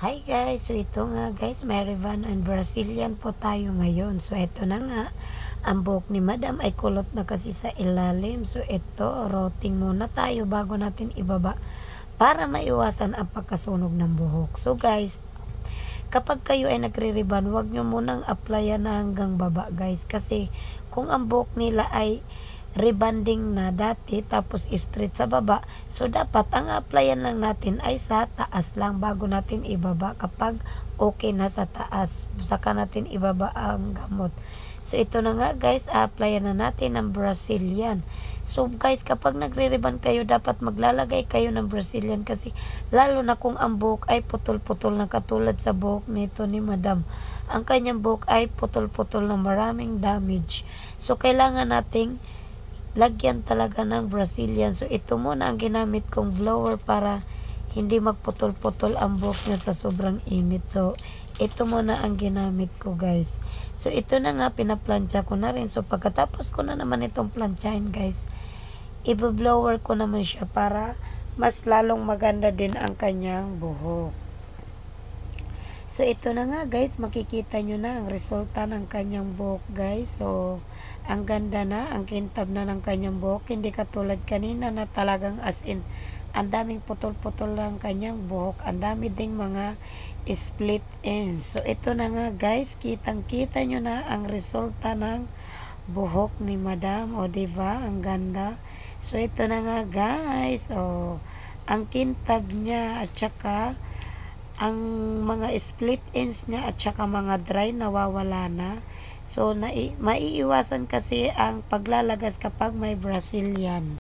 Hi guys! So ito nga guys, may Revan and Brazilian po tayo ngayon. So ito na nga, ang buhok ni Madam ay kulot na kasi sa ilalim. So ito, rotting muna tayo bago natin ibaba para maiwasan ang pagkasunog ng buhok. So guys, kapag kayo ay nagre-reban, huwag nyo munang applyan na hanggang baba guys. Kasi kung ang buhok nila ay rebanding na dati tapos straight sa baba, so dapat ang applyan lang natin ay sa taas lang bago natin ibaba. Kapag okay na sa taas, saka natin ibaba ang gamot. So ito na nga guys, applyan na natin ng Brazilian. So guys, kapag nagre-reban kayo, dapat maglalagay kayo ng Brazilian kasi lalo na kung ang buhok ay putol-putol na katulad sa buhok nito ni Madam. Ang kanyang buhok ay putol-putol na maraming damage. So kailangan nating lagyan talaga ng Brazilian. So ito muna ang ginamit kong blower para hindi magputol-putol ang buhok niya sa sobrang init. So ito muna ang ginamit ko guys. So ito na nga, pinaplansya ko na rin. So pagkatapos ko na naman itong plansyahin guys, i-blower ko naman siya para mas lalong maganda din ang kanyang buhok. So ito na nga guys, makikita nyo na ang resulta ng kanyang buhok guys. So ang ganda na, ang kintab na ng kanyang buhok. Hindi katulad kanina na talagang as in, ang daming putol-putol lang kanyang buhok. Ang dami ding mga split ends. So ito na nga guys, kitang-kita nyo na ang resulta ng buhok ni Madam. O diba, ang ganda. So ito na nga guys, ang kintab niya at saka ang mga split ends niya at saka mga dry nawawala na. So maiiwasan kasi ang paglalagas kapag may Brazilian.